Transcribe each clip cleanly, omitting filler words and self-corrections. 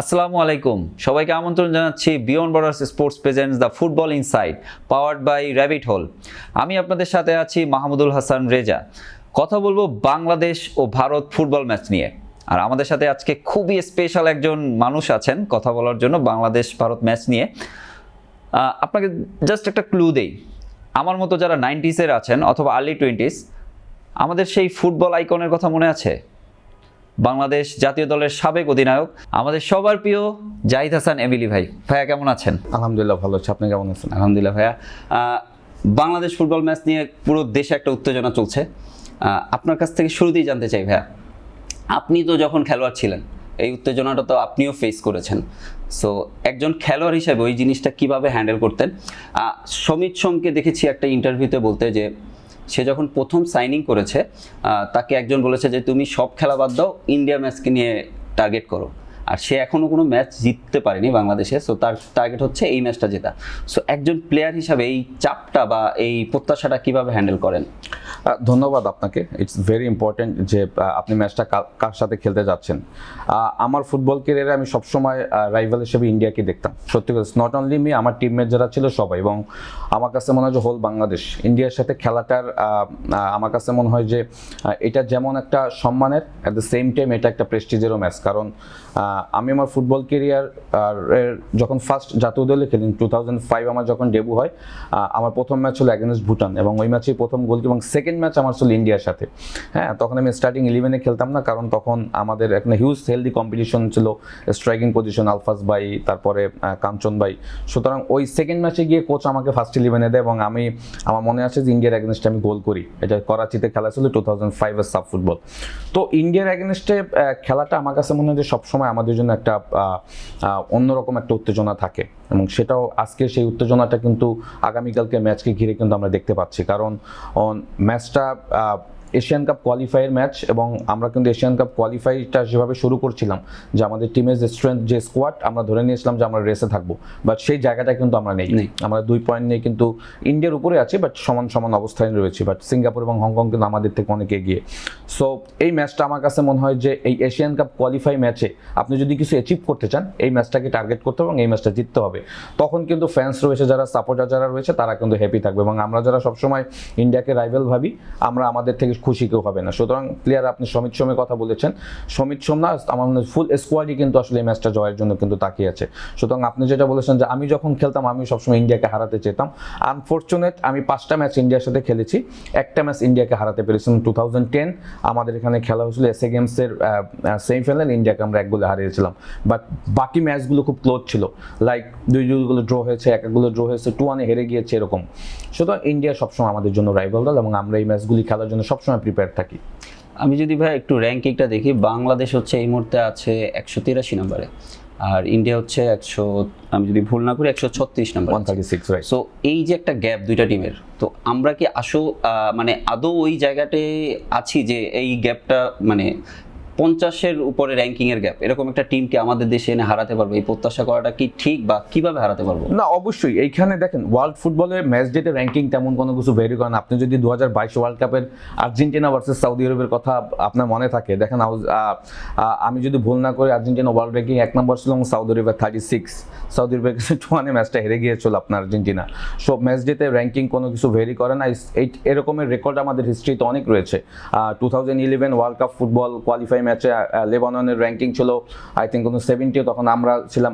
আসসালামু আলাইকুম, সবাইকে আমন্ত্রণ জানাচ্ছি Beyond Borders Sports presents the Football Inside powered by Rabbit Hole. আমি আপনাদের সাথে আছি মাহমুদুল হাসান রেজা। কথা বলবো বাংলাদেশ ও ভারত ফুটবল ম্যাচ নিয়ে। আর আমাদের সাথে আজকে খুবই স্পেশাল একজন মানুষ আছেন কথা বলার জন্য বাংলাদেশ ভারত ম্যাচ নিয়ে। আপনাকে জাস্ট একটা ক্লু দেই, আমার মতো যারা 90s-এর আছেন অথবা আর্লি 20s, আমাদের সেই ফুটবল আইকনের কথা মনে আছে? বাংলাদেশ জাতীয় দলের সাবেক অধিনায়ক, আমাদের সবার প্রিয় জাহিদ হাসান এমিলি ভাই। ভাইয়া কেমন আছেন? আলহামদুলিল্লাহ ভালো আছি, আপনি কেমন আছেন? আলহামদুলিল্লাহ ভাইয়া। বাংলাদেশ ফুটবল ম্যাচ নিয়ে পুরো দেশে একটা উত্তেজনা চলছে। আপনার কাছ থেকে শুরুতেই জানতে চাই ভাইয়া, আপনি তো যখন খেলোয়াড় ছিলেন এই উত্তেজনাটা তো আপনিও ফেস করেছেন, সো একজন খেলোয়াড় হিসেবে ওই জিনিসটা কিভাবে হ্যান্ডেল করতেন? সমিত সোমকে দেখেছি একটা ইন্টারভিউতে বলতে যে সে যখন প্রথম সাইনিং করেছে তাকে একজন বলেছে যে তুমি সব খেলা বাদ দাও, ইন্ডিয়া ম্যাচকে নিয়ে টার্গেট করো। আর সে এখনও কোনো ম্যাচ জিততে পারেনি বাংলাদেশে, সো তার টার্গেট হচ্ছে এই ম্যাচটা জেতা। সো একজন প্লেয়ার হিসাবে এই চাপটা বা এই প্রত্যাশাটা কিভাবে হ্যান্ডেল করেন? ধন্যবাদ আপনাকে। ইটস ভেরি ইম্পর্টেন্ট যে আপনি ম্যাচটা কার সাথে খেলতে যাচ্ছেন। আমার ফুটবল ক্যারিয়ারে আমি সবসময় রাইভাল হিসেবে ইন্ডিয়াকে দেখতাম। সত্যি কথা, নট অনলি মি, আমার টিমমেট যারা ছিল সবাই, এবং আমার কাছে মনে হয় যে হোল বাংলাদেশ ইন্ডিয়ার সাথে খেলাটার আমার কাছে মনে হয় যে এটা যেমন একটা সম্মানের, অ্যাট দ্য সেম টাইম এটা একটা প্রেস্টিজেরও ম্যাচ। কারণ আমি আমার ফুটবল ক্যারিয়ার যখন ফার্স্ট জাতীয় দলে খেলি 2005 আমার যখন ডেবু হয়, আমার প্রথম ম্যাচ হলো অ্যাগেনস্ট ভুটান, এবং ওই ম্যাচেই প্রথম গোল, এবং সেকেন্ড ম্যাচ আমার ছিল ইন্ডিয়ার সাথে। হ্যাঁ, তখন আমি স্টার্টিং 11-এ খেলতাম না, কারণ তখন আমাদের একটা হিউজ হেলদি কম্পিটিশন ছিল, স্ট্রাইকিং পজিশন আলফাজ ভাই, তারপরে কাঞ্চন ভাই। সুতরাং ওই সেকেন্ড ম্যাচে গিয়ে কোচ আমাকে ফার্স্ট 11-এ দেয়, এবং আমার মনে আছে যে ইন্ডিয়ার অ্যাগেনস্টে আমি গোল করি। এটা করাচিতে খেলা ছিল 2005-এর সাব ফুটবল। তো ইন্ডিয়ার অ্যাগেনস্টে খেলাটা আমার কাছে মনে হয় যে সবসময় আমাদের জন্য একটা অন্যরকম একটা উত্তেজনা থাকে, এবং সেটাও আজকে সেই উত্তেজনাটা কিন্তু আগামীকালকে ম্যাচকে ঘিরে কিন্তু আমরা দেখতে পাচ্ছি। কারণ ম্যাচটা এশিয়ান কাপ কোয়ালিফায়ার ম্যাচ, এবং আমরা কিন্তু এশিয়ান কাপ কোয়ালিফাইটা যেভাবে শুরু করছিলাম যে আমাদের টিমের যে স্ট্রেংথ, যে স্কোয়াড, আমরা ধরে নিয়েছিলাম যে আমরা রেসে থাকবো, বাট সেই জায়গাটা কিন্তু আমরা নেই। আমরা 2 পয়েন্ট নিয়ে কিন্তু ইন্ডিয়ার উপরে আছি, বাট সমান সমান অবস্থায় রয়েছি, বাট সিঙ্গাপুর এবং হংকং কিন্তু আমাদের থেকে অনেক এগিয়ে। সো এই ম্যাচটা আমার কাছে মনে হয় যে এই এশিয়ান কাপ কোয়ালিফাই ম্যাচে আপনি যদি কিছু অ্যাচিভ করতে চান, এই ম্যাচটাকে টার্গেট করতে হবে এবং এই ম্যাচটা জিততে হবে। তখন কিন্তু ফ্যান্স রয়েছে, যারা সাপোর্টার যারা রয়েছে, তারা কিন্তু হ্যাপি থাকবে, এবং আমরা যারা সবসময় ইন্ডিয়াকে রাইভাল ভাবি, আমরা আমাদের থেকে খুশি কেউ হবে না। সুতরাং প্লেয়ার, আপনি সমিত সোমের কথা বলেছেন, সমিত সোম না, আমার ফুল স্কোয়াডই কিন্তু আসলে এই ম্যাচটা জয়ের জন্য কিন্তু তাকিয়ে আছে। সুতরাং আপনি যেটা বলেছেন যে আমি যখন খেলতাম আমি সবসময় ইন্ডিয়াকে হারাতে চেতাম। আনফর্চুনেট, আমি 5টা ম্যাচ ইন্ডিয়ার সাথে খেলেছি, একটা ম্যাচ ইন্ডিয়াকে হারাতে পেরেছিলাম। 2010 আমাদের এখানে খেলা হয়েছিল এসএ গেমসের সেমিফাইনাল, ইন্ডিয়াকে আমরা 1 গোলে হারিয়েছিলাম, বাট বাকি ম্যাচগুলো খুব ক্লোজ ছিল, লাইক 2 গোলে ড্র হয়েছে, 1 গোলে ড্র হয়েছে, 2-1-এ হেরে গিয়েছে, এরকম। সুতরাং ইন্ডিয়া সবসময় আমাদের জন্য রাইভাল দল, এবং আমরা এই ম্যাচগুলি খেলার জন্য সবসময় প্রিপেয়ার থাকি। আমি যদি ভাই একটু র্যাঙ্কিংটা দেখি, বাংলাদেশ হচ্ছে এই মুহূর্তে আছে 183 নম্বরে, আর ইন্ডিয়া হচ্ছে আমি যদি ভুল না করি 136 নম্বর, 136, রাইট। সো এই যে একটা গ্যাপ দুইটা টিমের, তো আমরা কি মানে আদৌ ওই জায়গাতে আছি যে এই গ্যাপটা মানে 50-এর উপরে র্যাঙ্কিংয়ের গ্যাপ, এরকম একটা টিমকে আমাদের দেশে এনে হারাতে পারবো, এই প্রত্যাশা করাটা কি ঠিক, বা কিভাবে হারাতে পারবো? না, অবশ্যই। এইখানে দেখেন, ওয়ার্ল্ড ফুটবলের ম্যাচ ডেতে র্যাঙ্কিং তেমন কোনো কিছু ভেরি করেন। আপনি যদি 2022 ওয়ার্ল্ড কাপের আর্জেন্টিনা ভার্সেস সৌদি আরবের কথা আপনার মনে থাকে, দেখেন আমি যদি ভুল না করি, আর্জেন্টিনা ওয়ার্ল্ড র্যাঙ্কিং 1 নম্বর ছিল, এবং সৌদি আরবের 36। সৌদি আরবের কাছে 2-1-এ ম্যাচটা হেরে গিয়েছিল আপনার আর্জেন্টিনা। সব ম্যাচ ডেতে র্যাঙ্কিং কোনো কিছু ভেরি করে না। এরকমের রেকর্ড আমাদের হিস্ট্রিতে অনেক রয়েছে। 2011 ওয়ার্ল্ড কাপ ফুটবল কোয়ালিফাই ম্যাচে লেবাননের র্যাঙ্কিং ছিল আই থিঙ্ক 70, তখন আমরা ছিলাম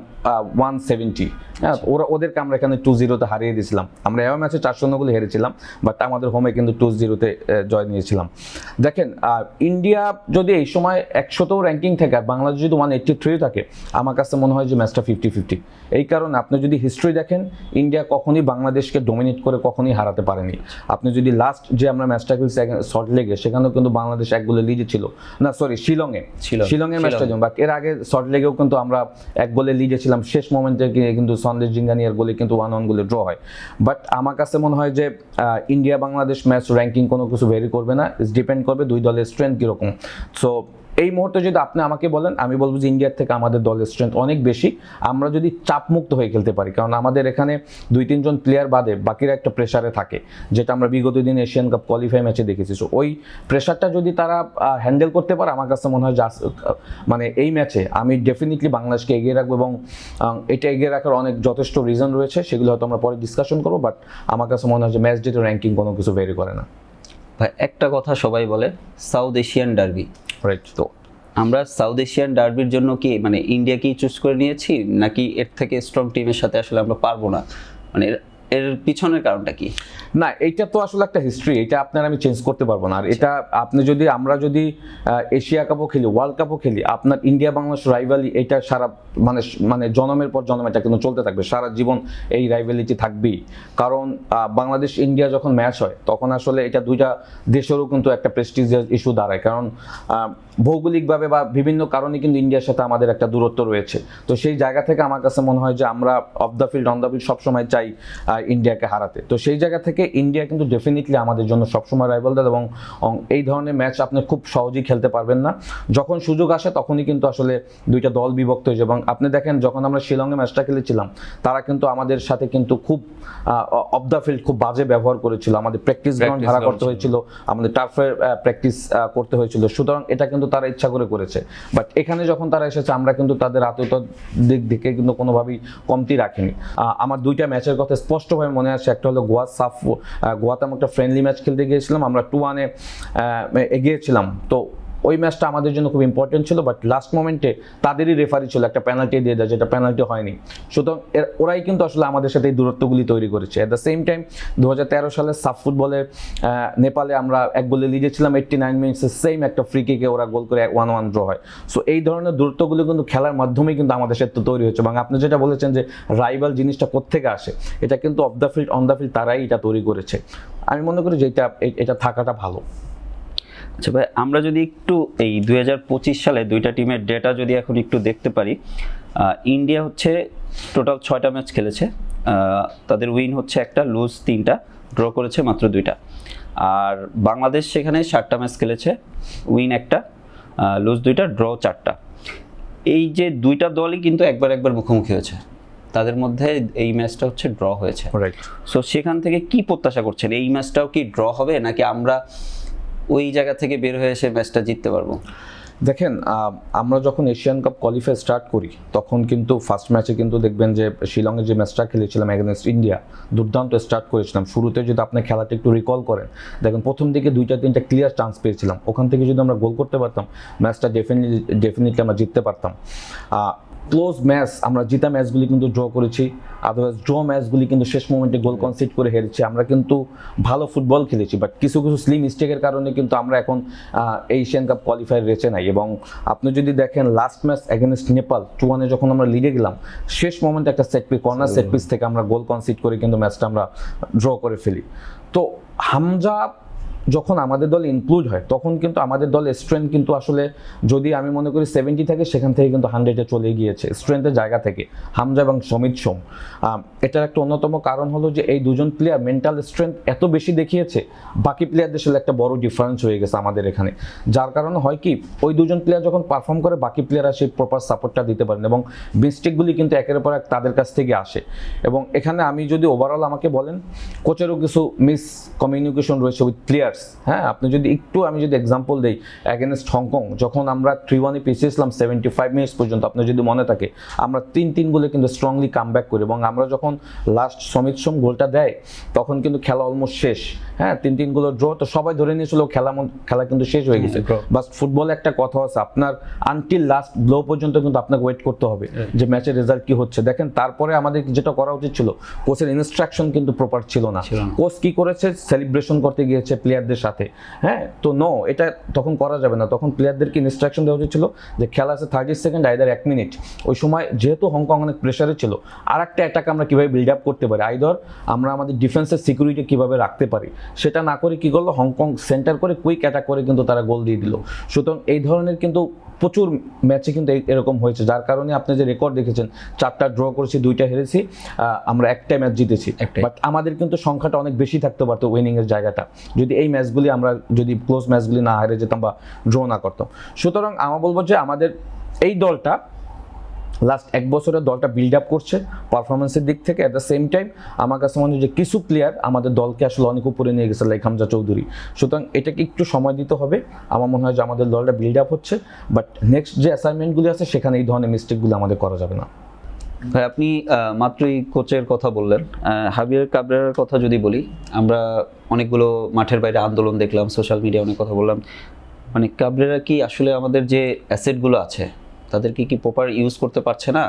170। হ্যাঁ, ওদেরকে আমরা এখানে 2-0-তে হারিয়ে দিয়েছিলাম। আমরা এও ম্যাচে 4-0 গোলে হেরেছিলাম, বাট আমাদের হোমে কিন্তু 2-0-তে জয় নিয়েছিলাম। দেখেন, ইন্ডিয়া যদি এই সময় 100তেও র্যাঙ্কিং থাকে আর বাংলাদেশ যদি 183 থাকে, আমার কাছে মনে হয় যে ম্যাচটা 50-50। এই কারণে আপনি যদি হিস্ট্রি দেখেন, ইন্ডিয়া কখনই বাংলাদেশকে ডোমিনেট করে কখনই হারাতে পারেনি। আপনি যদি লাস্ট যে আমরা ম্যাচটা খেলছি সল্টলেকে, সেখানেও কিন্তু বাংলাদেশ 1 গোলে লিডে ছিল, না সরি শিলংয়ের ম্যাচটা, বাট এর আগে সল্টলেকেও কিন্তু আমরা 1 গোলে লিডে ছিলাম, শেষ মোমেন্টে কিন্তু সন্দেশ জিঙ্গানিয়ার গোলে কিন্তু 1-1 গোলে ড্র হয়। বাট আমার কাছে মনে হয় যে ইন্ডিয়া বাংলাদেশ ম্যাচ র্যাঙ্কিং কোনো কিছু ভেরি করবে না, ডিপেন্ড করবে 2 দলের স্ট্রেংথ কীরকম। সো এই মুহূর্তে যদি আপনি আমাকে বলেন, আমি বলবো যে ইন্ডিয়ার থেকে আমাদের দলের স্ট্রেংথ অনেক বেশি। আমরা যদি চাপমুক্ত হয়ে খেলতে পারি, কারণ আমাদের এখানে 2-3 জন প্লেয়ার বাদে বাকিরা একটা প্রেশারে থাকে, যেটা আমরা বিগত দিন এশিয়ান কাপ কোয়ালিফাই ম্যাচে দেখেছি। সো ওই প্রেশারটা যদি তারা হ্যান্ডেল করতে পারে, আমার কাছে মনে হয় যে মানে এই ম্যাচে আমি ডেফিনেটলি বাংলাদেশকে এগিয়ে রাখবো, এবং এটা এগিয়ে রাখার অনেক যথেষ্ট রিজন রয়েছে, সেগুলো হয়তো আমরা পরে ডিসকাশন করবো। বাট আমার কাছে মনে হয় যে ম্যাচ ডেতে র্যাঙ্কিং কোনো কিছু ভেরি করে না। ভাই একটা কথা সবাই বলে, সাউথ এশিয়ান ডার্বি, রাইট। তো আমরা সাউথ এশিয়ান ডার্বির জন্য কি মানে ইন্ডিয়াকেই চুজ করে নিয়েছি, নাকি এর থেকে স্ট্রং টিমের সাথে আসলে আমরা পারবো না? মানে এর পিছনের কারণটা কি? না, এটা তো আসলে একটা হিস্ট্রি, এটা আপনার আমি চেঞ্জ করতে পারবো না। আর এটা আপনি যদি, আমরা যদি এশিয়া কাপও খেলি, ওয়ার্ল্ড কাপও খেলি, আপনার ইন্ডিয়া বাংলাদেশ রাইভালি এটা সারা মানে মানে জন্মের পর জন্ম এটা কিন্তু চলতে থাকবে, সারা জীবন এই রাইভালিটি থাকবেই। কারণ বাংলাদেশ ইন্ডিয়া যখন ম্যাচ হয় তখন আসলে এটা দুইটা দেশেরও কিন্তু একটা প্রেস্টিজিয়াস ইস্যু দাঁড়ায়, কারণ ভৌগোলিকভাবে বা বিভিন্ন কারণে কিন্তু ইন্ডিয়ার সাথে আমাদের একটা দূরত্ব রয়েছে। তো সেই জায়গা থেকে আমার কাছে মনে হয় যে আমরা of the field on the field সবসময় চাই ইন্ডিয়াকে হারাতে। তো সেই জায়গা থেকে ইন্ডিয়া কিন্তু ডেফিনেটলি আমাদের জন্য সবসময় রাইভাল দল, এবং এই ধরনের ম্যাচ আপনি খুব সহজেই খেলতে পারবেন না। যখন সুযোগ আসে তখনই কিন্তু আসলে দুইটা দল বিভক্ত হয়েছে। এবং আপনি দেখেন, যখন আমরা শিলংয়ে ম্যাচটা খেলেছিলাম, তারা কিন্তু আমাদের সাথে কিন্তু খুব অফ দ্য ফিল্ড খুব বাজে ব্যবহার করেছিল, আমাদের প্র্যাকটিস গ্রাউন্ড ভাড়া করতে হয়েছিল, আমাদের টার্ফে প্র্যাকটিস করতে হয়েছিল। সুতরাং এটা কিন্তু তারা ইচ্ছা করে করেছে। বাট এখানে যখন তারা এসেছে, আমরা কিন্তু তাদের আত্মীয়তার দিক থেকে কিন্তু কোনোভাবেই কমতি রাখিনি। আমার দুইটা ম্যাচের কথা স্পষ্টভাবে মনে আছে। একটা হলো গোয়াতে আমি একটা ফ্রেন্ডলি ম্যাচ খেলতে গিয়েছিলাম, আমরা 2-1 এগিয়েছিলাম। তো ওই ম্যাচটা আমাদের জন্য খুব ইম্পর্টেন্ট ছিল, বাট লাস্ট মোমেন্টে তাদেরই রেফারি ছিল, একটা পেনাল্টি দিয়ে দেয়, যেটা পেনাল্টি হয়নি। সুতরাং ওরাই কিন্তু আসলে আমাদের সাথে এই দূরত্বগুলি তৈরি করেছে। অ্যাট দ্য সেম টাইম 2013 সালে সাফ ফুটবলে নেপালে আমরা 1 গোলে লিডে ছিলাম, 89 মিনিটসে সেম একটা ফ্রি কিকে ওরা গোল করে 1-1 ড্র হয়। সো এই ধরনের দূরত্বগুলো কিন্তু খেলার মাধ্যমেই কিন্তু আমাদের সাথে তৈরি হয়েছে। এবং আপনি যেটা বলেছেন যে রাইভাল জিনিসটা কোত্থেকে আসে, এটা কিন্তু of the field on the field তারাই এটা তৈরি করেছে। আমি মনে করি যে এটা থাকাটা ভালো। আচ্ছা ভাই, আমরা যদি একটু এই 2025 সালে দুইটা টিমের ডেটা যদি এখন একটু দেখতে পারি, ইন্ডিয়া হচ্ছে টোটাল 6টা ম্যাচ খেলেছে, তাদের উইন হচ্ছে 1টা, লুজ 3টা, ড্র করেছে মাত্র 2টা। আর বাংলাদেশ সেখানে 7টা ম্যাচ খেলেছে, উইন 1টা, লুজ 2টা, ড্র 4টা। এই যে দুইটা দলই কিন্তু একবার মুখোমুখি হয়েছে, তাদের মধ্যে এই ম্যাচটা হচ্ছে ড্র হয়েছে। রাইট। সো সেখান থেকে কি প্রত্যাশা করছেন? এই ম্যাচটাও কি ড্র হবে, নাকি আমরা ওই জায়গা থেকে বের হয়ে এসে ম্যাচটা জিততে পারবো? দেখেন, আমরা যখন এশিয়ান কাপ কোয়ালিফাই স্টার্ট করি, তখন কিন্তু ফার্স্ট ম্যাচে কিন্তু দেখবেন যে শিলংয়ে যে ম্যাচটা খেলেছিলাম এগেনস্ট ইন্ডিয়া, দুর্দান্ত স্টার্ট করেছিলাম। শুরুতে যদি আপনি খেলাটা একটু রিকল করেন, দেখেন প্রথম দিকে 2-3টা ক্লিয়ার চান্স পেয়েছিলাম, ওখান থেকে যদি আমরা গোল করতে পারতাম, ম্যাচটা ডেফিনেটলি আমরা জিততে পারতাম। ক্লোজ ম্যাচ, আমরা জিতা ম্যাচগুলি কিন্তু ড্র করেছি, আদারওয়াইজ ড্র ম্যাচগুলি কিন্তু শেষ মোমেন্টে গোল কনসিড করে হেরেছি। আমরা কিন্তু ভালো ফুটবল খেলেছি, বাট কিছু স্লিম মিস্টেকের কারণে কিন্তু আমরা এখন এশিয়ান কাপ কোয়ালিফায়ার রেচে নাই। এবং আপনি যদি দেখেন লাস্ট ম্যাচ এগেনস্ট নেপাল 2-1 যখন আমরা লিডে গেলাম, শেষ মোমেন্টে একটা কর্নার সেট পিস থেকে আমরা গোল কনসিড করে কিন্তু ম্যাচটা আমরা ড্র করে ফেলি। তো হামজা যখন আমাদের দলে ইনক্লুড হয়, তখন কিন্তু আমাদের দলের স্ট্রেংথ কিন্তু আসলে, যদি আমি মনে করি 70 থাকে, সেখান থেকে কিন্তু 100-এ চলে গিয়েছে স্ট্রেংথের জায়গা থেকে, হামজা এবং সমিত সোম। এটার একটা অন্যতম কারণ হলো যে এই দুজন প্লেয়ার মেন্টাল স্ট্রেংথ এত বেশি দেখিয়েছে, বাকি প্লেয়ারদের সাথে একটা বড় ডিফারেন্স হয়ে গেছে আমাদের এখানে। যার কারণে হয় কি, ওই দুজন প্লেয়ার যখন পারফর্ম করে, বাকি প্লেয়াররা সেই প্রপার সাপোর্টটা দিতে পারেন, এবং মিস্টেকগুলি কিন্তু একের পর এক তাদের কাছ থেকে আসে। এবং এখানে আমি যদি ওভারঅল আমাকে বলেন, কোচেরও কিছু মিস কমিউনিকেশন রয়েছে উইথ প্লেয়ার। হ্যাঁ, আপনি যদি একটু, আমি যদি এক্সাম্পল দিই, এগেনস্ট হংকং যখন আমরা 3-1 পিছিয়েছিলাম 75 মিনিটস পর্যন্ত, আপনার যদি মনে থাকে, আমরা 3-3 গোলে কিন্তু স্ট্রংলি কাম ব্যাক করি। এবং আমরা যখন লাস্ট সমিত সোম গোলটা দেয়, তখন কিন্তু খেলা অলমোস্ট শেষ। হ্যাঁ, 3-3 গোলে ড্র, তো সবাই ধরে নিয়েছিল খেলা কিন্তু শেষ হয়ে গেছে। বাস ফুটবলে একটা কথা আছে, আপনার আনটিল লাস্ট ব্লো পর্যন্ত কিন্তু আপনাকে ওয়েট করতে হবে যে ম্যাচের রেজাল্ট কি হচ্ছে। দেখেন, তারপরে আমাদের যেটা করা উচিত ছিল, কোচের ইনস্ট্রাকশন কিন্তু প্রপার ছিল না। কোচ কি করেছে, সেলিব্রেশন করতে গিয়েছে প্লেয়ারদের সাথে। হ্যাঁ, তো এটা তখন করা যাবে না। তখন প্লেয়ারদেরকে ইনস্ট্রাকশন দেওয়া উচিত ছিল যে খেলা আছে 30 সেকেন্ড, আইদার 1 মিনিট। ওই সময় যেহেতু হংকং অনেক প্রেশারে ছিল, আর একটা অ্যাটাক আমরা কীভাবে বিল্ড আপ করতে পারি, আইদার আমরা আমাদের ডিফেন্সের সিকিউরিটি কীভাবে রাখতে পারি, সেটা না করে কী করলো, হংকং সেন্টার করে কুইক অ্যাটাক করে কিন্তু তারা গোল দিয়ে দিল। সুতরাং এই ধরনের কিন্তু প্রচুর ম্যাচে কিন্তু এরকম হয়েছে, যার কারণে আপনি যে রেকর্ড দেখেছেন, 4টা ড্র করেছি, 2টা হেরেছি, আমরা একটা ম্যাচ জিতেছি। বাট আমাদের কিন্তু সংখ্যাটা অনেক বেশি থাকতে পারতো উইনিং এর জায়গাটা, যদি এই ম্যাচগুলি আমরা যদি ক্লোজ ম্যাচগুলি না হারে যেতাম বা ড্র না করতাম। সুতরাং আমার বলবো যে আমাদের এই দলটা লাস্ট 1 বছরের দলটা বিল্ড আপ করছে পারফরমেন্সের দিক থেকে। অ্যাট দ্য সেম টাইম আমার কাছে মনে হয় যে কিছু প্লেয়ার আমাদের দলকে আসলে অনেক উপরে নিয়ে গেছে, লাইক হামজা চৌধুরী। সুতরাং এটাকে একটু সময় দিতে হবে। আমার মনে হয় যে আমাদের দলটা বিল্ড আপ হচ্ছে, বাট নেক্সট যে অ্যাসাইনমেন্টগুলি আছে সেখানে এই ধরনের মিস্টেকগুলো আমাদের করা যাবে না। ভাই আপনি মাত্রই কোচের কথা বললেন, হাবিয়ার কাবরেরার কথা যদি বলি, আমরা অনেকগুলো মাঠের বাইরে আন্দোলন দেখলাম, সোশ্যাল মিডিয়ায় অনেক কথা বললাম, মানে কাবরেরা কি আসলে আমাদের যে অ্যাসেটগুলো আছে তাদেরকে কি প্রপার ইউজ করতে পারছে না,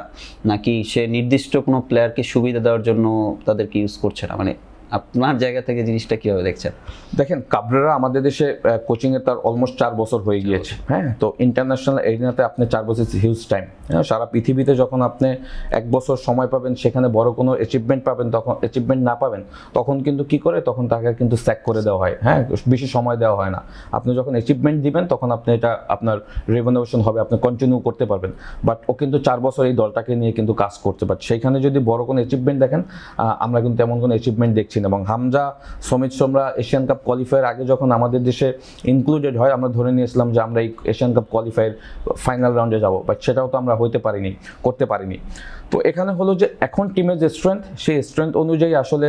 নাকি সে নির্দিষ্ট কোনো প্লেয়ারকে সুবিধা দেওয়ার জন্য তাদেরকে ইউজ করছে না? মানে আপনার জায়গা থেকে জিনিসটা কিভাবে দেখছেন? দেখেন, কাবরেরা আমাদের দেশে কোচিংয়ে তার অলমোস্ট 4 বছর হয়ে গিয়েছে। হ্যাঁ, তো ইন্টারন্যাশনাল এরিনাতে আপনি 4 বছর হিউজ টাইম। হ্যাঁ, সারা পৃথিবীতে যখন আপনি 1 বছর সময় পাবেন, সেখানে বড় কোনো অ্যাচিভমেন্ট পাবেন, তখন অ্যাচিভমেন্ট না পাবেন তখন কিন্তু কি করে, তখন তাকে কিন্তু স্যাক করে দেওয়া হয়। হ্যাঁ, বেশি সময় দেওয়া হয় না। আপনি যখন অ্যাচিভমেন্ট দিবেন তখন আপনি এটা আপনার রেভেনিউশন হবে, আপনি কন্টিনিউ করতে পারবেন। বাট ও কিন্তু 4 বছর এই দলটাকে নিয়ে কিন্তু কাজ করছে, বাট সেইখানে যদি বড় কোনো অ্যাচিভমেন্ট দেখেন, আমরা কিন্তু এমন কোনো অ্যাচিভমেন্ট দেখছি না। এবং Hamza, Samit Somra Asian cup qualifier আগে যখন আমাদের দেশে ইনক্লুডেড হয়, আমরা ধরে নিয়েছিলাম যে আমরা এই এশিয়ান কাপ কোয়ালিফায়ার ফাইনাল রাউন্ডে যাব, বাট সেটাও তো আমরা করতে পারিনি। তো এখানে হলো যে এখন টিমের যে স্ট্রেংথ, সেই স্ট্রেংথ অনুযায়ী আসলে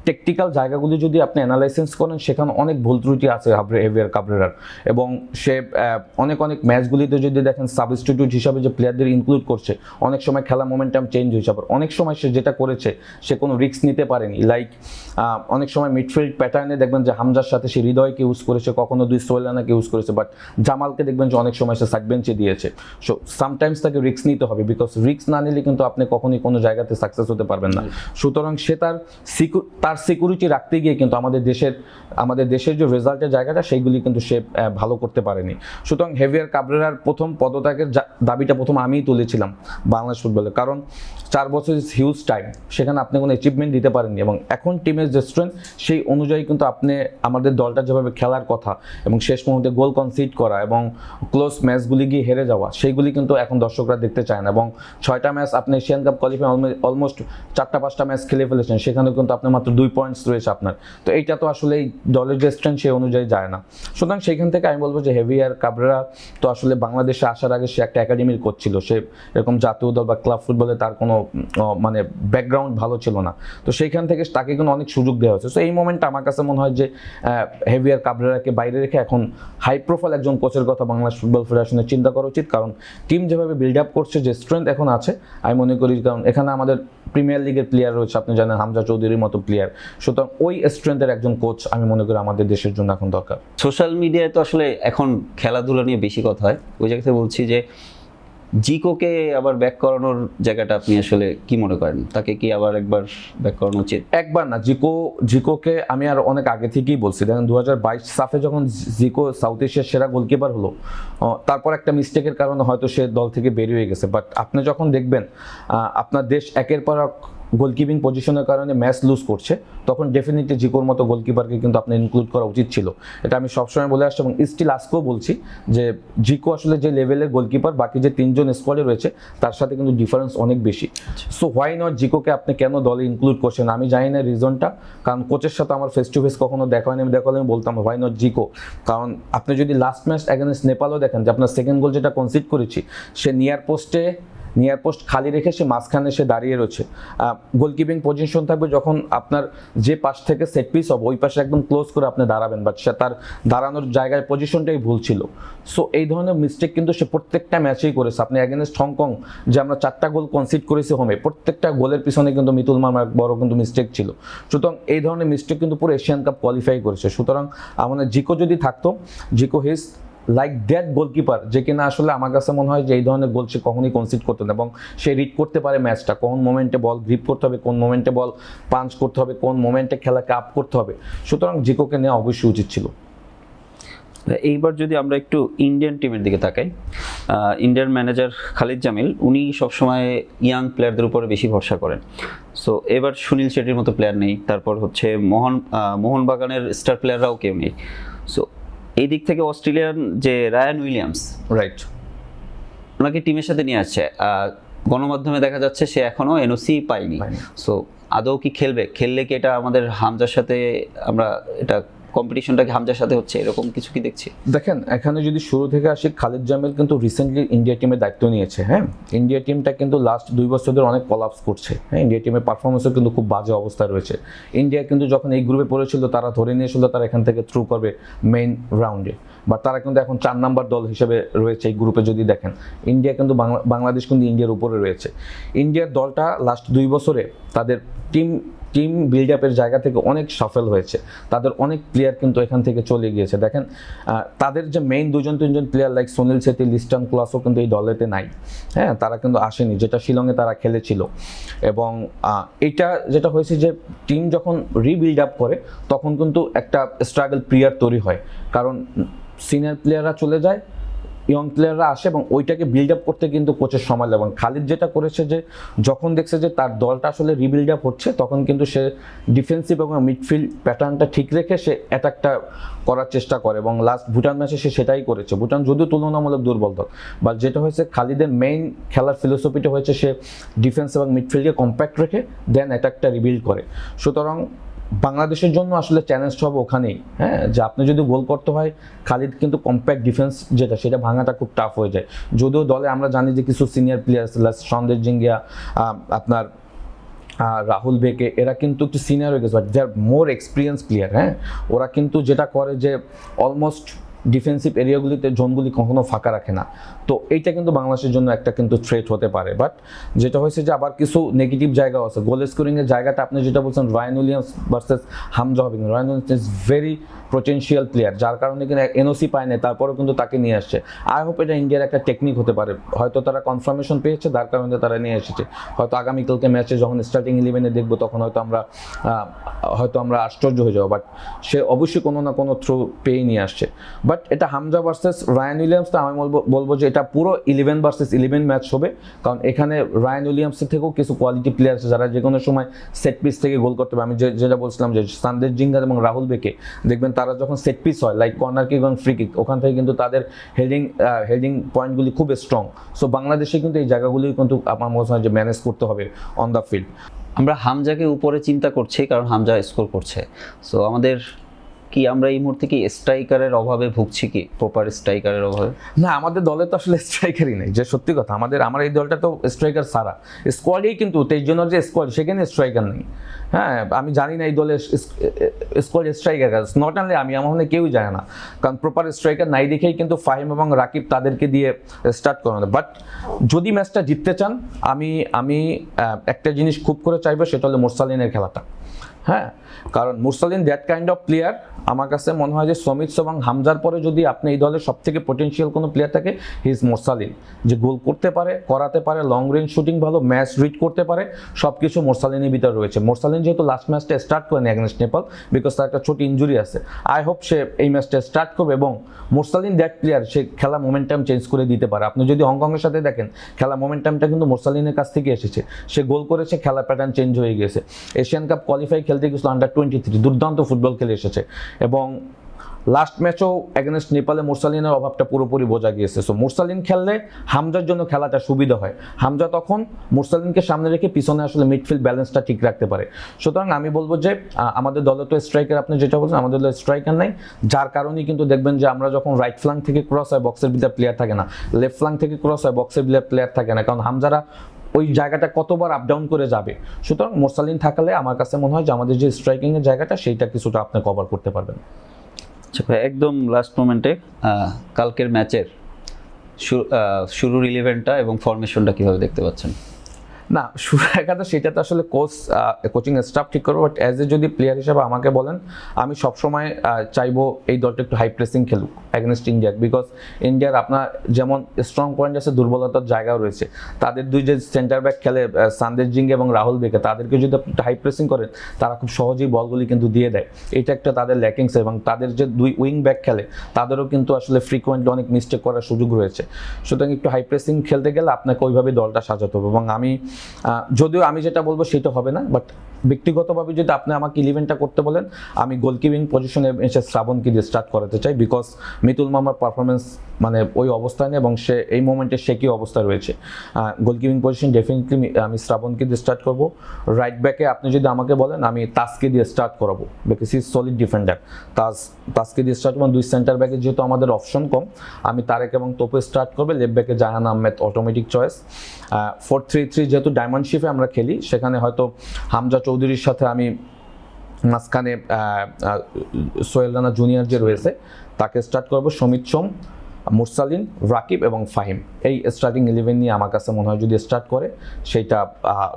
টেকনিক্যাল জায়গাগুলি যদি আপনি অ্যানালাইসিস করেন, সেখানে অনেক ভুল ত্রুটি আছে হেভিয়ার কাবরেরার। এবং সে অনেক ম্যাচগুলিতে যদি দেখেন, সাবস্টিটিউট হিসাবে যে প্লেয়ারদের ইনক্লুড করছে, অনেক সময় খেলা মোমেন্টাম চেঞ্জ হয়েছে। আবার অনেক সময় সে যেটা করেছে, সে কোনো রিস্ক নিতে পারেনি। লাইক অনেক সময় মিডফিল্ড প্যাটার্নে দেখবেন যে হামজার সাথে সে হৃদয়কে ইউজ করেছে, কখনো সোহেলানাকে ইউজ করেছে, বাট জামালকে দেখবেন যে অনেক সময় সে সাইড বেঞ্চে দিয়েছে। সো সামটাইমস তাকে রিস্ক নিতে হবে, বিকজ রিস্ক না নিলে কিন্তু আপনি কখনোই কোনো জায়গাতে সাকসেস হতে পারবেন না। সুতরাং সে তার সিকিউরিটি রাখতে গিয়ে কিন্তু আমাদের দেশের যে রেজাল্টের জায়গাটা, সেইগুলি কিন্তু সে ভালো করতে পারেনি। সুতরাং হেভিয়ার কাবরেরার প্রথম পদত্যাগের দাবিটা প্রথম আমিই তুলেছিলাম বাংলাদেশ ফুটবলে, কারণ 4 বছর ইজ হিউজ টাইম, সেখানে আপনি কোনো অ্যাচিভমেন্ট দিতে পারেননি। এবং এখন টিমের যে স্ট্রেংথ, সেই অনুযায়ী কিন্তু আপনি আমাদের দলটা যেভাবে খেলার কথা এবং শেষ মুহূর্তে গোল কনসিড করা এবং ক্লোজ ম্যাচগুলি গিয়ে হেরে যাওয়া, সেইগুলি কিন্তু এখন দর্শকরা দেখতে চায় না। এবং 6টা ম্যাচ আপনি এশিয়ান কাপ কোয়ালিফাই অলমোস্ট 4টা-5টা ম্যাচ খেলে ফেলেছেন, সেখানে কিন্তু আপনি মাত্র 2 পয়েন্টস রয়েছে আপনার। তো এইটা তো আসলে এই দলের যে স্ট্রেংথ, সেই অনুযায়ী যায় না। সুতরাং সেইখান থেকে আমি বলবো যে হেভিয়ার কাবরেরা তো আসলে বাংলাদেশে আসার আগে সে একটা একাডেমির কোচ ছিল। সে এরকম জাতীয় দল বা ক্লাব ফুটবলে তার কোনো মানে ব্যাকগ্রাউন্ড ভালো ছিল না। তো সেইখান থেকে তাকে কিন্তু অনেক সুযোগ দেওয়া হয়েছে। সো এই মোমেন্টটা আমার কাছে মনে হয় যে হেভিয়ার কাবরেরাকে বাইরে রেখে এখন হাই প্রোফাইল একজন কোচের কথা বাংলাদেশ ফুটবল ফেডারেশনের চিন্তা করা উচিত। কারণ টিম যেভাবে বিল্ড আপ করছে, যে স্ট্রেংথ এখন আছে, আমি মনে করি, কারণ এখানে আমাদের প্রিমিয়ার লিগের প্লেয়ার রয়েছে, আপনি জানেন হামজা চৌধুরীর মতো প্লেয়ার। সুতরাং ওই স্ট্রেংথের একজন কোচ আমি মনে করি আমাদের দেশের জন্য এখন দরকার। সোশ্যাল মিডিয়ায় তো আসলে এখন খেলাধুলা নিয়ে বেশি কথা হয়, ওই জায়গাতে বলছি যে জিকোকে আবার ব্যাক করানোর জায়গাটা আপনি আসলে কি মনে করেন? তাকে কি আবার একবার ব্যাক করানো উচিত? একবার না, জিকোকে আমি আর অনেক আগে থেকেই বলছি। দেখেন 2022 সাফে যখন জিকো সাউথ এশিয়ার সেরা গোলকিপার হলো, তারপর একটা মিস্টেকের কারণে হয়তো সে দল থেকে বেরিয়ে গেছে। বাট আপনি যখন দেখবেন আপনার দেশ একের পর এক গোলকিপিং পজিশনের কারণে ম্যাচ লুজ করছে, তখন ডেফিনেটলি জিকোর মতো গোলকিপারকে কিন্তু আপনার ইনক্লুড করা উচিত ছিল। এটা আমি সবসময় বলে আসছি এবং স্টিল আজকেও বলছি যে জিকো আসলে যে লেভেলের গোলকিপার, বাকি যে 3জন স্কোয়াডে রয়েছে তার সাথে কিন্তু ডিফারেন্স অনেক বেশি। সো হোয়াই নট জিকোকে আপনি কেন দলে ইনক্লুড করছেন? আমি জানি না রিজনটা, কারণ কোচের সাথে আমার ফেস টু ফেস কখনো দেখা হয়নি। আমি দেখালে আমি বলতাম হোয়াই নট জিকো, কারণ আপনি যদি লাস্ট ম্যাচ অ্যাগেনস্ট নেপালও দেখেন যে আপনার সেকেন্ড গোল যেটা কনসিড করেছি, সে নিয়ার পোস্ট খালি রেখে সে মাঝখানে সে দাঁড়িয়ে রয়েছে। গোলকিপিং পজিশন থাকবে, যখন আপনার যে পাশ থেকে সেট পিস হবে ওই পাশে একদম ক্লোজ করে আপনি দাঁড়াবেন, বাট সে তার দাঁড়ানোর জায়গায় পজিশনটাই ভুল ছিল। সো এই ধরনের মিস্টেক কিন্তু সে প্রত্যেকটা ম্যাচেই করেছে। আপনি অ্যাগেনস্ট হংকং যে আমরা 4টা গোল কনসিড করেছি হোমে, প্রত্যেকটা গোলের পিছনে কিন্তু মিতুল মার্মার বড় কিন্তু মিস্টেক ছিল। সুতরাং এই ধরনের মিস্টেক কিন্তু পুরো এশিয়ান কাপ কোয়ালিফাই করেছে। সুতরাং আমাদের জিকো যদি থাকতো, জিকো হিজ লাইক দ্যাট গোলকিপার, যে কিনা আসলে আমার কাছে মনে হয় যে এই ধরনের গোল সে কখনোই কনসিড করতে না, এবং সে রিড করতে পারে ম্যাচটা, কোন মোমেন্টে বল গ্রিপ করতে হবে, কোন মোমেন্টে বল পাঞ্চ করতে হবে, কোন মোমেন্টে খেলাকে আপ করতে হবে। সুতরাং জিকোকে নেওয়া অবশ্যই উচিত ছিল। এইবার যদি আমরা একটু ইন্ডিয়ান টিমের দিকে তাকাই, ইন্ডিয়ান ম্যানেজার খালিদ জামিল উনি সবসময় ইয়াং প্লেয়ারদের উপরে বেশি ভরসা করেন। সো এবার সুনীল শেট্টির মতো প্লেয়ার নেই, তারপর হচ্ছে মোহনবাগানের স্টার প্লেয়াররাও কেউ নেই। সো এই দিক থেকে অস্ট্রেলিয়ান যে রায়ান উইলিয়ামস, রাইট, ওনাকে টিমের সাথে নিয়ে আসছে, গণমাধ্যমে দেখা যাচ্ছে সে এখনো এনওসি পায়নি। সো আদৌ কি খেলবে? খেললে কি এটা আমাদের হামজার সাথে আমরা এটা কম্পিটিশনটা কি হামজার সাথে হচ্ছে, এরকম কিছু কি দেখছি? দেখেন, এখানে যদি শুরু থেকে আসি, খালিদ জামিল কিন্তু রিসেন্টলি ইন্ডিয়া টিমের দায়িত্ব নিয়েছে। হ্যাঁ, ইন্ডিয়া টিমটা কিন্তু লাস্ট 2 বছর ধরে অনেক কলাপস করছে। হ্যাঁ, ইন্ডিয়া টিমের পারফরমেন্সও কিন্তু খুব বাজে অবস্থায় রয়েছে। ইন্ডিয়া কিন্তু যখন এই গ্রুপে পড়েছিল, তারা ধরে নিয়েছিল তারা এখান থেকে থ্রু করবে মেইন রাউন্ডে, বাট তারা কিন্তু এখন 4 নাম্বার দল হিসেবে রয়েছে এই গ্রুপে। যদি দেখেন, ইন্ডিয়া কিন্তু বাংলাদেশ কিন্তু ইন্ডিয়ার উপরে রয়েছে। ইন্ডিয়ার দলটা লাস্ট 2 বছরে তাদের টিম বিল্ড আপের জায়গা থেকে অনেক সফল হয়েছে। তাদের অনেক প্লেয়ার কিন্তু এখান থেকে চলে গিয়েছে। দেখেন, তাদের যে মেইন 2-3জন player like Sunil Chhetri, Liston ক্লাসও কিন্তু এই দলেতে নাই। হ্যাঁ, তারা কিন্তু আসেনি, যেটা শিলংয়ে তারা খেলেছিল। এবং এটা যেটা হয়েছে যে টিম যখন রিবিল্ড আপ করে তখন কিন্তু একটা স্ট্রাগল পিরিয়ড তৈরি হয়, কারণ সিনিয়র প্লেয়াররা চলে যায়, ইয়ং প্লেয়াররা আসে এবং ওইটাকে বিল্ড আপ করতে কিন্তু কোচের সময় লাগে। এবং খালিদ যেটা করেছে যে যখন দেখছে যে তার দলটা আসলে রিবিল্ড আপ হচ্ছে, তখন কিন্তু সে ডিফেন্সিভ এবং মিডফিল্ড প্যাটার্নটা ঠিক রেখে সে অ্যাটাকটা করার চেষ্টা করে, এবং লাস্ট ভুটান ম্যাচে সে সেটাই করেছে। ভুটান যদিও তুলনামূলক দুর্বল দল, বাট যেটা হয়েছে খালিদের মেইন খেলার ফিলোসফিটা হয়েছে সে ডিফেন্স এবং মিডফিল্ডকে কম্প্যাক্ট রেখে দেন অ্যাটাকটা রিবিল্ড করে। সুতরাং বাংলাদেশের জন্য আসলে চ্যালেঞ্জ হবে ওখানেই। হ্যাঁ, যে আপনি যদি গোল করতে হয়, খালিদ কিন্তু কম্প্যাক্ট ডিফেন্স যেটা, সেটা ভাঙাটা খুব টাফ হয়ে যায়। যদিও দলে আমরা জানি যে কিছু সিনিয়র প্লেয়ার, সন্দেশ জিঙ্গিয়া, আপনার রাহুল বেকে, এরা কিন্তু একটু সিনিয়র হয়ে গেছে, but they are more experience player. হ্যাঁ, ওরা কিন্তু যেটা করে যে অলমোস্ট ডিফেন্সিভ এরিয়াগুলিতে জোনগুলি কখনো ফাঁকা রাখে না। তো এইটা কিন্তু বাংলাদেশের জন্য একটা কিন্তু থ্রেট হতে পারে। বাট যেটা হয়েছে যে আবার কিছু নেগেটিভ জায়গাও আছে। গোল স্কোরিংয়ের জায়গাটা আপনি যেটা বলছেন, রায়ান উইলিয়ামস ভার্সেস হামজা হবে, কিন্তু Ryan Williams is very potential player, যার কারণে কিন্তু এনওসি পায় না, তারপরেও কিন্তু তাকে নিয়ে আসছে। আই হোপ এটা ইন্ডিয়ার একটা টেকনিক হতে পারে, হয়তো তারা কনফার্মেশন পেয়েছে, যার কারণে তারা নিয়ে এসেছে। হয়তো আগামীকালকে ম্যাচে যখন স্টার্টিং 11-এ দেখবো, তখন হয়তো আমরা আশ্চর্য হয়ে যাবো, বাট সে অবশ্যই কোনো না কোনো থ্রু পেয়ে নিয়ে আসছে। বাট এটা হামজা ভার্সেস রায়ান উইলিয়ামস, তো আমি বলবো যে এটা পুরো 11 ভার্সেস 11 ম্যাচ হবে, কারণ এখানে রায়ান উইলিয়ামসের থেকেও কিছু কোয়ালিটি প্লেয়ার আছে যারা যে কোনো সময় সেট পিস থেকে গোল করতে পারে। আমি যেটা বলছিলাম যে সন্দেশ জিঙ্গার এবং রাহুল বেকে দেখবেন, তারা যখন সেট পিস হয় লাইক কর্নার কিক এবং ফ্রি কিক, ওখান থেকে কিন্তু তাদের হেডিং পয়েন্টগুলি খুব স্ট্রং। সো বাংলাদেশে কিন্তু এই জায়গাগুলি কিন্তু আমার মনে হয় যে ম্যানেজ করতে হবে অন দ্য ফিল্ড। আমরা হামজাকে উপরে চিন্তা করছি কারণ হামজা স্কোর করছে। সো আমরা এই মুহূর্তে কি স্ট্রাইকারের অভাবে ভুগছি, কি প্রপার স্ট্রাইকারের অভাবে? না, আমাদের দলে তো আসলে স্ট্রাইকারই নেই, যে সত্যি কথা। আমার এই দলটা তো স্ট্রাইকার সারা স্কোয়াডেই, কিন্তু 23 জনের যে স্কোয়াড, সেখানে স্ট্রাইকার নেই। হ্যাঁ, আমি জানি না এই দলের স্কোয়াড স্ট্রাইকার নট অনলি আমি, আমার মনে কেউই জানে না, কারণ প্রপার স্ট্রাইকার নাই দেখেই কিন্তু ফাহিম এবং রাকিব তাদেরকে দিয়ে স্টার্ট করানো। বাট যদি ম্যাচটা জিততে চান, আমি একটা জিনিস খুব করে চাইবো, সেটা হলো মুরসালিনের খেলাটা। হ্যাঁ, কারণ মুরসালিন দ্যাট কাইন্ড অফ প্লেয়ার। আমার কাছে মনে হয় যে সমিত এবং হামজার পরে যদি আপনি এই দলের সব থেকে পোটেনশিয়াল কোনো প্লেয়ার থাকে, হি ইজ মুরসালিন, যে গোল করতে পারে, করাতে পারে, লং রেঞ্জ শুটিং ভালো, ম্যাচ রিড করতে পারে, সব কিছু মুরসালিনের ভিতরে রয়েছে। মুরসালিন যেহেতু লাস্ট ম্যাচটা স্টার্ট করেনি অ্যাগেনস্ট নেপাল, বিকজ তার একটা ছোট ইঞ্জুরি আছে, আই হোপ সে এই ম্যাচটা স্টার্ট করবে। এবং মুরসালিন দ্যাট প্লেয়ার, সে খেলা মোমেন্টাম চেঞ্জ করে দিতে পারে। আপনি যদি হংকংয়ের সাথে দেখেন, খেলা মোমেন্টামটা কিন্তু মুরসালিনের কাছ থেকে এসেছে। সে গোল করেছে, খেলা প্যাটার্ন চেঞ্জ হয়ে গেছে। এশিয়ান কাপ কোয়ালিফাই খেলতে গেছিল আন্ডার-23, দুর্দান্ত ফুটবল খেলে এসেছে। এবং লাস্ট ম্যাচও এগেনস্ট নেপালে মুরসালিনের অভাবটা পুরোপুরি বোঝা গিয়েছে। সো মুরসালিন খেললে হামজার জন্য খেলাটা সুবিধা হয়। হামজা তখন মুরসালিনকে সামনে রেখে পিছনে আসলে মিডফিল্ড ব্যালেন্সটা ঠিক রাখতে পারে। সুতরাং আমি বলবো যে আমাদের দলে তো স্ট্রাইকার, আপনি যেটা বলছেন, আমাদের দলে স্ট্রাইকার নাই, যার কারণেই কিন্তু দেখবেন যে আমরা যখন রাইট ফ্ল্যাঙ্ক থেকে ক্রস হয়, বক্সের ভিতরে প্লেয়ার থাকে না, লেফট ফ্ল্যাঙ্ক থেকে ক্রস হয়, বক্সের ভিতরে প্লেয়ার থাকে না, কারণ হামজারা ওই জায়গাটা কতবার আপ ডাউন করে যাবে। সুতরাং মুরসালিন থাকলে আমার কাছে মনে হয় যে আমাদের যে স্ট্রাইকিংয়ের জায়গাটা, সেইটা কিছুটা আপনি কভার করতে পারবেন। আচ্ছা ভাই, একদম লাস্ট মোমেন্টে কালকের ম্যাচের শুরুর 11টা এবং ফরমেশনটা কিভাবে দেখতে পাচ্ছেন? না, শুরু একাদা সেটা তো আসলে কোচিং স্টাফ ঠিক করবো, বাট অ্যাজ এ যদি প্লেয়ার হিসেবে আমাকে বলেন, আমি সবসময় চাইবো এই দলটা একটু হাই প্রেসিং খেলুক অ্যাগেনস্ট ইন্ডিয়া, বিকজ ইন্ডিয়ার আপনার যেমন স্ট্রং পয়েন্ট আছে, দুর্বলতার জায়গাও রয়েছে। তাদের দুই যে সেন্টার ব্যাক খেলে, সন্দেশ জিঙ্গে এবং রাহুল বেকে, তাদেরকে যদি আপনি হাই প্রেসিং করেন, তারা খুব সহজেই বলগুলি কিন্তু দিয়ে দেয়। এটা একটা তাদের ল্যাকিংস। এবং তাদের যে দুই উইং ব্যাক খেলে, তাদেরও কিন্তু আসলে ফ্রিকোয়েন্টলি অনেক মিস্টেক করার সুযোগ রয়েছে। সুতরাং একটু হাই প্রেসিং খেলতে গেলে আপনাকে ওইভাবে দলটা সাজাতে হবে। এবং যদিও আমি যেটা বলবো সেটা হবে না, বাট ব্যক্তিগতভাবে যদি আপনি আমাকে ইলেভেনটা করতে বলেন, আমি গোলকিপিং পজিশনে এসে শ্রাবণকে দিয়ে স্টার্ট করাতে চাই, বিকজ মিতুল মামার পারফরমেন্স মানে ওই অবস্থায় নেই এবং সে এই মোমেন্টে সে কি অবস্থায় রয়েছে। গোলকিপিং পজিশন ডেফিনেটলি আমি শ্রাবণকে দিয়ে স্টার্ট করব। রাইট ব্যাকে আপনি যদি আমাকে বলেন, আমি তাসকে দিয়ে স্টার্ট করাবো, বিকজ ইজ সলিড ডিফেন্ডার। তাসকে দিয়ে স্টার্ট করবো। 2 সেন্টার ব্যাকে যেহেতু আমাদের অপশন কম, আমি তারেক এবং তোপে স্টার্ট করবে। লেফট ব্যাকে জাহান আহমেদ অটোমেটিক চয়েস। 4-3-3 যেহেতু ডায়মন্ড শিপে আমরা খেলি, সেখানে হয়তো হামজা চৌধুরীর সাথে আমি মাঝখানে সোহেল রানা জুনিয়র যে রয়েছে তাকে স্টার্ট করবো। সমিত সোম, মুরসালিন, রাকিব এবং ফাহিম, এই স্টার্টিং 11 নিয়ে আমার কাছে মনে হয় যদি স্টার্ট করে সেইটা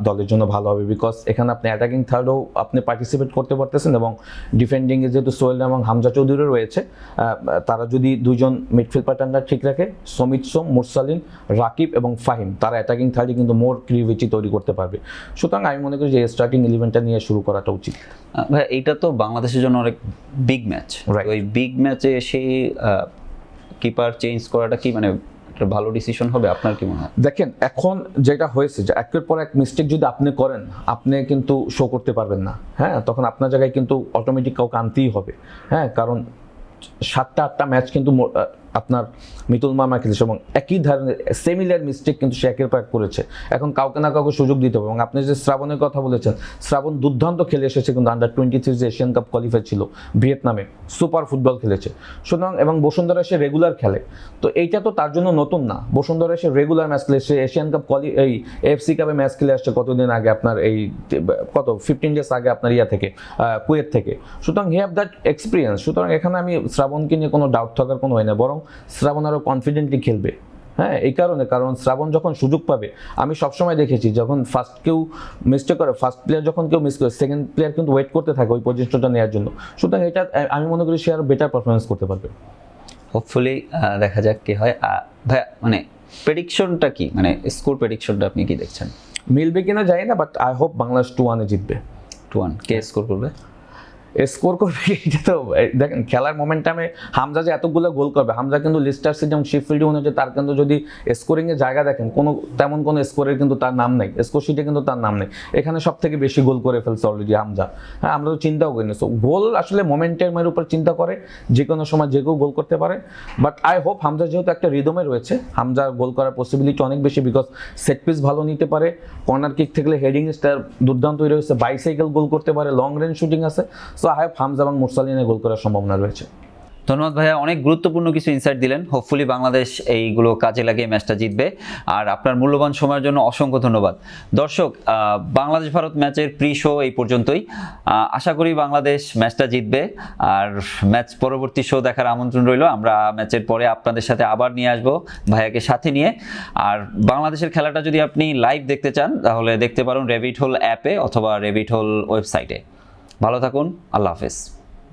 দলের জন্য ভালো হবে, বিকজ এখানে আপনি অ্যাটাকিং থার্ডও আপনি পার্টিসিপেট করতে পারতেছেন এবং ডিফেন্ডিংয়ে যেহেতু সোহেল এবং হামজা চৌধুরী রয়েছে, তারা যদি দুইজন মিডফিল্ড প্যাটার্নটা ঠিক রাখে, সমিত সোম, মুরসালিন, রাকিব এবং ফাহিম, তারা অ্যাটাকিং থার্ডে কিন্তু মোর ক্রিয়েটিভিটি তৈরি করতে পারবে। সুতরাং আমি মনে করি যে স্টার্টিং 11টা নিয়ে শুরু করাটা উচিত। ভাই এইটা তো বাংলাদেশের জন্য অনেক বিগ ম্যাচ, ওই বিগ ম্যাচে এসে কিপার চেঞ্জ করাটা কি মানে একটা ভালো ডিসিশন হবে, আপনার কি মনে হয়? দেখেন, এখন যেটা হয়েছে যে একের পর এক মিস্টেক যদি আপনি করেন, আপনি কিন্তু শো করতে পারবেন না। হ্যাঁ, তখন আপনার জায়গায় কিন্তু অটোমেটিক কাউকে আনতেই হবে। হ্যাঁ, কারণ 7টা-8টা ম্যাচ কিন্তু আপনার মিতুল মামা খেলেছে এবং একই ধরনের সিমিলার মিস্টেক কিন্তু সে একের পর এক করেছে। এখন কাউকে না কাউকে সুযোগ দিতে হবে। এবং আপনি যে শ্রাবণের কথা বলেছেন, শ্রাবণ দুর্দান্ত খেলে এসেছে, কিন্তু আন্ডার-23 যে এশিয়ান কাপ কোয়ালিফাই ছিল ভিয়েতনামে, সুপার ফুটবল খেলেছে। সুতরাং এবং বসুন্ধরা সে রেগুলার খেলে, তো এইটা তো তার জন্য নতুন না। বসুন্ধরা সে রেগুলার ম্যাচ খেলে, সে এশিয়ান কাপ এই এফসি কাপে ম্যাচ খেলে আসছে কতদিন আগে, আপনার এই 15 ডেজ আগে আপনার থেকে কুয়েত থেকে। সুতরাং হি হ্যাভ দ্যাট এক্সপিরিয়েন্স। সুতরাং এখানে আমি শ্রাবণকে নিয়ে কোনো ডাউট থাকার কোনো হয় না, বরং শ্রাবণ আরও কনফিডেন্টলি খেলবে। হ্যাঁ, এই কারণ শ্রাবণ যখন সুযোগ পাবে, আমি সবসময় দেখেছি যখন ফার্স্ট কেউ মিস্টেক করে, ফার্স্ট প্লেয়ার যখন কেউ মিস করে, সেকেন্ড প্লেয়ার কিন্তু ওয়েট করতে থাকে ওই পজিশনটা নেওয়ার জন্য। সুতরাং এটা আমি মনে করি সে আরও বেটার পারফরমেন্স করতে পারবে। হোপফুলি দেখা যাক কি হয়। ভাইয়া মানে প্রেডিকশনটা কি, মানে স্কোর প্রেডিকশনটা আপনি কি দেখছেন? মিলবে কিনা জানি না, বাট আই হোপ বাংলাদেশ 2-1 জিতবে। 2-1 কে স্কোর করবে? স্কোর করবে এটা তো দেখেন, খেলার মোমেন্টামে হামজা যে এতগুলো গোল করবে, হামজা কিন্তু লিস্টার সিটি এবং শিফিল্ড ইউনাইটেড, তার কিন্তু যদি স্কোরিংয়ের জায়গা দেখেন, তেমন কোনো স্কোরের কিন্তু তার নাম নেই, স্কোর শিটে কিন্তু তার নাম নেই। এখানে সব থেকে বেশি গোল করে ফেলছে অলরেডি হামজা। হ্যাঁ, আমরা তো চিন্তাও করিনি। সো গোল আসলে মোমেন্টের উপর চিন্তা করে, যে কোনো সময় যে কেউ গোল করতে পারে। বাট আই হোপ হামজা যেহেতু একটা রিদমে রয়েছে, হামজা গোল করার পসিবিলিটি অনেক বেশি, বিকজ সেট পিস ভালো নিতে পারে, কর্নার কিক থেকে হেডিং স্টার দুর্দান্ত রয়েছে, বাইসাইকেল গোল করতে পারে, লং রেঞ্জ শুটিং আছে। সো আই হোপ হামজা এবং মুরসালিনের গোল করার সম্ভাবনা রয়েছে। ধন্যবাদ ভাইয়া, অনেক গুরুত্বপূর্ণ কিছু ইনসাইট দিলেন। হোপফুলি বাংলাদেশ এইগুলো কাজে লাগিয়ে ম্যাচটা জিতবে। আর আপনার মূল্যবান সময়ের জন্য অসংখ্য ধন্যবাদ। দর্শক, বাংলাদেশ ভারত ম্যাচের প্রি শো এই পর্যন্তই। আশা করি বাংলাদেশ ম্যাচটা জিতবে। আর ম্যাচ পরবর্তী শো দেখার আমন্ত্রণ রইল। আমরা ম্যাচের পরে আপনাদের সাথে আবার নিয়ে আসবো ভাইয়াকে সাথে নিয়ে। আর বাংলাদেশের খেলাটা যদি আপনি লাইভ দেখতে চান, তাহলে দেখতে পারেন রেভিট হোল অ্যাপে অথবা রেভিট হোল ওয়েবসাইটে। ভালো থাকুন, আল্লাহ হাফেজ।